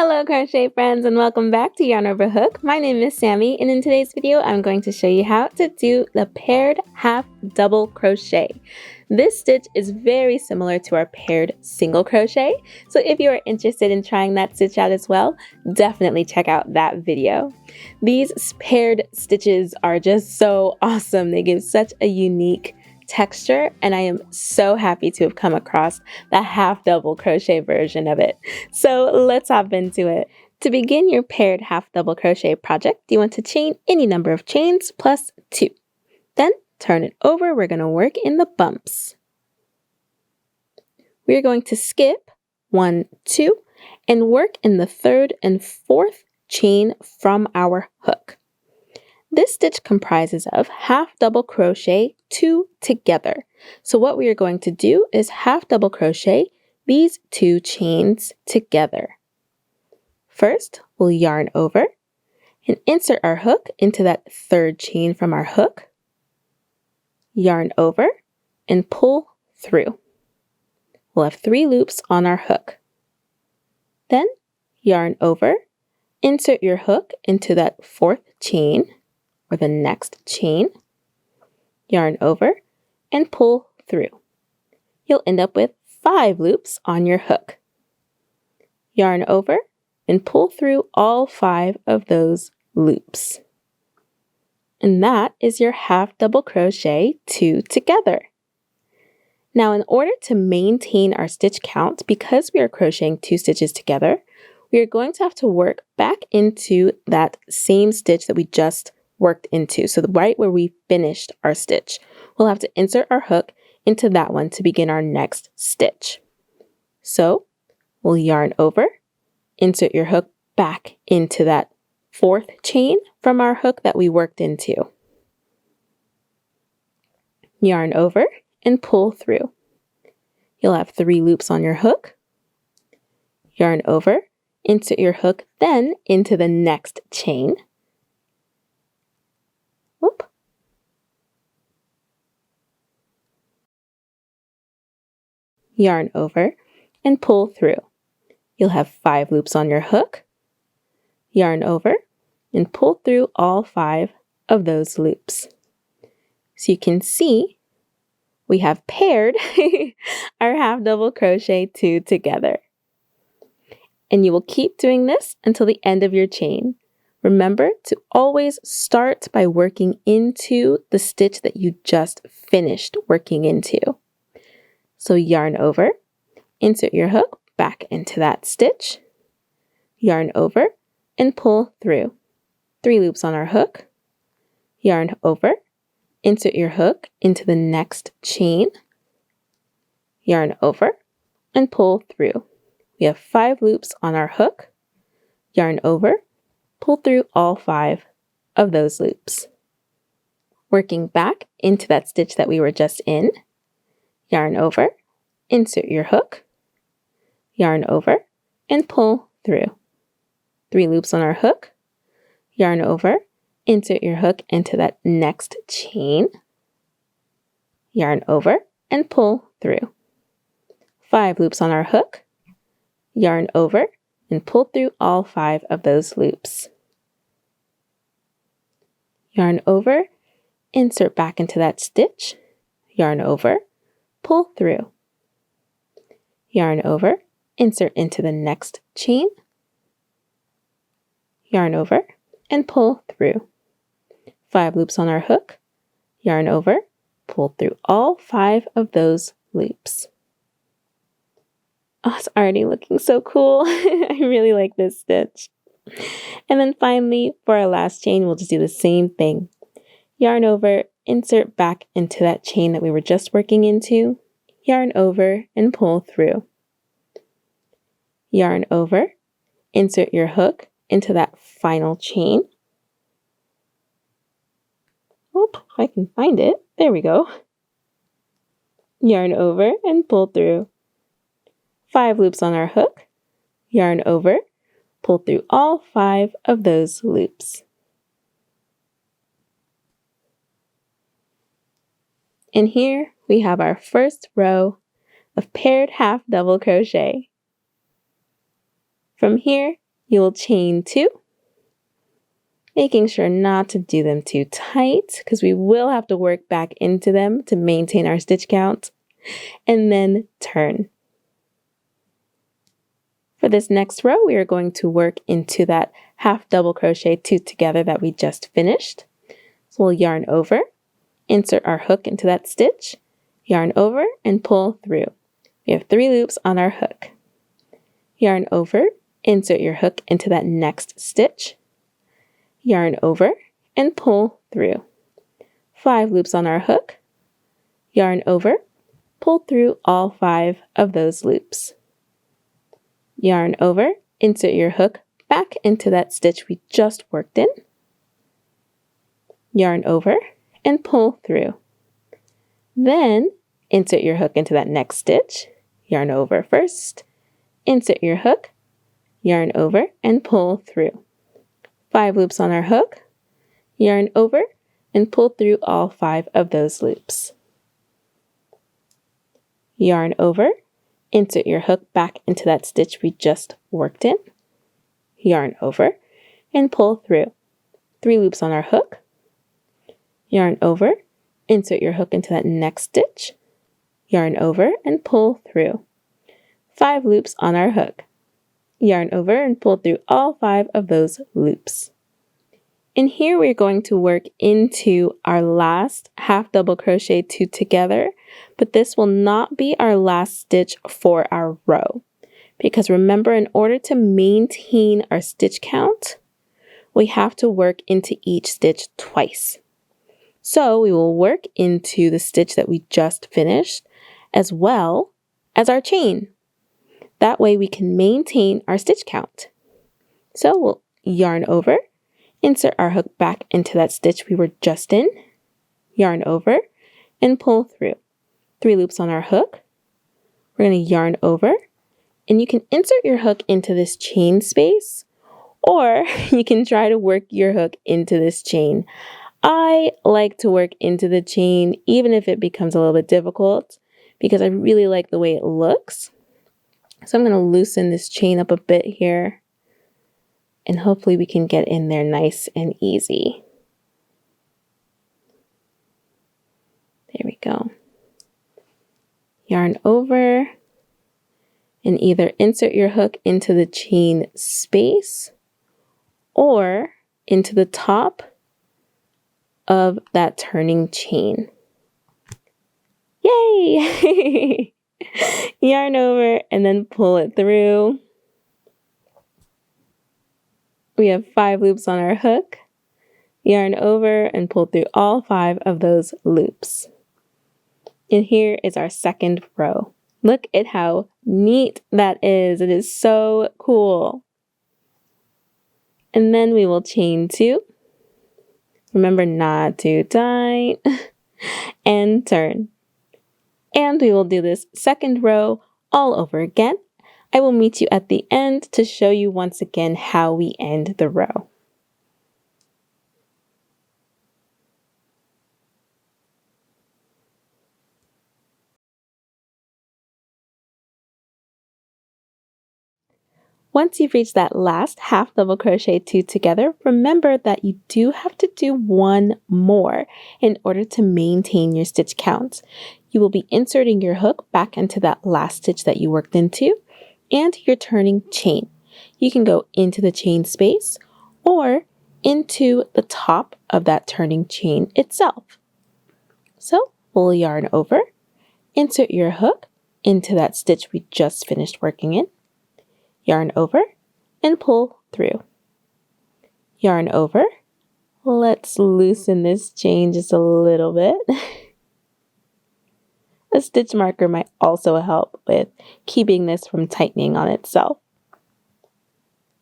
Hello crochet friends and welcome back to Yarn Over Hook. My name is Sammy and in today's video I'm going to show you how to do the paired half double crochet. This stitch is very similar to our paired single crochet, so if you are interested in trying that stitch out as well, definitely check out that video. These paired stitches are just so awesome. They give such a unique texture, and I am so happy to have come across the half double crochet version of it. So let's hop into it. To begin your paired half double crochet project, you want to chain any number of chains plus 2. Then turn it over. We're going to work in the bumps. We're going to skip 1, 2 and work in the 3rd and 4th chain from our hook. This stitch comprises of half double crochet 2 together. So what we are going to do is half double crochet these 2 chains together. First, we'll yarn over and insert our hook into that 3rd chain from our hook. Yarn over and pull through. We'll have 3 loops on our hook. Then yarn over, insert your hook into that 4th chain or the next chain, yarn over, and pull through. You'll end up with 5 loops on your hook. Yarn over and pull through all 5 of those loops. And that is your half double crochet 2 together. Now, in order to maintain our stitch count, because we are crocheting 2 stitches together, we are going to have to work back into that same stitch that we just worked into. So right where we finished our stitch, we'll have to insert our hook into that one to begin our next stitch. So we'll yarn over, insert your hook back into that 4th chain from our hook that we worked into. Yarn over and pull through. You'll have 3 loops on your hook. Yarn over, insert your hook then into the next chain. Whoop. Yarn over and pull through. You'll have 5 loops on your hook. Yarn over and pull through all 5 of those loops. So you can see we have paired our half double crochet 2 together. And you will keep doing this until the end of your chain. Remember to always start by working into the stitch that you just finished working into. So yarn over, insert your hook back into that stitch, yarn over, and pull through. 3 loops on our hook, yarn over, insert your hook into the next chain, yarn over, and pull through. We have 5 loops on our hook, yarn over, pull through all 5 of those loops. Working back into that stitch that we were just in, yarn over, insert your hook, yarn over, and pull through. 3 loops on our hook, yarn over, insert your hook into that next chain, yarn over, and pull through. 5 loops on our hook, yarn over, and pull through all 5 of those loops. Yarn over, insert back into that stitch, yarn over, pull through. Yarn over, insert into the next chain, yarn over, and pull through. 5 loops on our hook, yarn over, pull through all 5 of those loops. Oh, it's already looking so cool. I really like this stitch. And then finally, for our last chain, we'll just do the same thing. Yarn over, insert back into that chain that we were just working into, yarn over, and pull through. Yarn over, insert your hook into that final chain. Oop, if I can find it. There we go. Yarn over and pull through. 5 loops on our hook, yarn over, pull through all 5 of those loops. And here we have our first row of paired half double crochet. From here, You will chain 2, making sure not to do them too tight because we will have to work back into them to maintain our stitch count, and then turn. For this next row, we are going to work into that half double crochet 2 together that we just finished. So we'll yarn over, insert our hook into that stitch, yarn over, and pull through. We have 3 loops on our hook. Yarn over, insert your hook into that next stitch, yarn over, and pull through. 5 loops on our hook, yarn over, pull through all 5 of those loops. Yarn over, insert your hook back into that stitch we just worked in, yarn over, and pull through. Then insert your hook into that next stitch, yarn over first, insert your hook, yarn over, and pull through. 5 loops on our hook, yarn over, and pull through all 5 of those loops. Yarn over, insert your hook back into that stitch we just worked in, yarn over, and pull through. 3 loops on our hook, yarn over, insert your hook into that next stitch, yarn over, and pull through. 5 loops on our hook, yarn over, and pull through all 5 of those loops. And here we're going to work into our last half double crochet 2 together, but this will not be our last stitch for our row. Because remember, in order to maintain our stitch count, we have to work into each stitch twice. So we will work into the stitch that we just finished as well as our chain. That way we can maintain our stitch count. So we'll yarn over, insert our hook back into that stitch we were just in, yarn over, and pull through. 3 loops on our hook. We're going to yarn over, and you can insert your hook into this chain space, or you can try to work your hook into this chain. I like to work into the chain even if it becomes a little bit difficult because I really like the way it looks. So I'm going to loosen this chain up a bit here, and hopefully we can get in there nice and easy. There we go. Yarn over and either insert your hook into the chain space or into the top of that turning chain. Yay! Yarn over and then pull it through. We have 5 loops on our hook. Yarn over and pull through all 5 of those loops. And here is our second row. Look at how neat that is. It is so cool. And then we will chain 2. Remember, not too tight. And turn. And we will do this second row all over again. I will meet you at the end to show you once again how we end the row. Once you've reached that last half double crochet 2 together, remember that you do have to do one more in order to maintain your stitch count. You will be inserting your hook back into that last stitch that you worked into, and you're turning chain. You can go into the chain space or into the top of that turning chain itself. So we'll yarn over, insert your hook into that stitch we just finished working in, yarn over, and pull through. Yarn over. Let's loosen this chain just a little bit. A stitch marker might also help with keeping this from tightening on itself.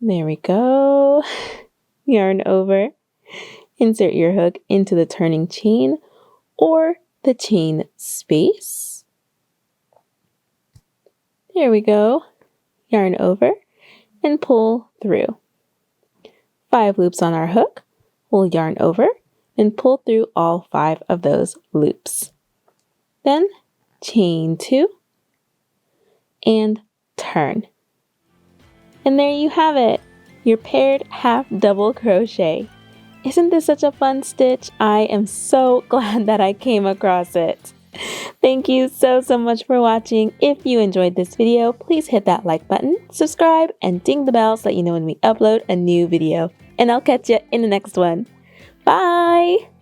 There we go. Yarn over. Insert your hook into the turning chain or the chain space. There we go. Yarn over and pull through. 5 loops on our hook. We'll yarn over and pull through all 5 of those loops. Then chain 2 and turn. And there you have it. your paired half double crochet. Isn't this such a fun stitch? I am so glad that I came across it. Thank you so much for watching. If you enjoyed this video, please hit that like button, subscribe, and ding the bell so that you know when we upload a new video. And I'll catch you in the next one. Bye!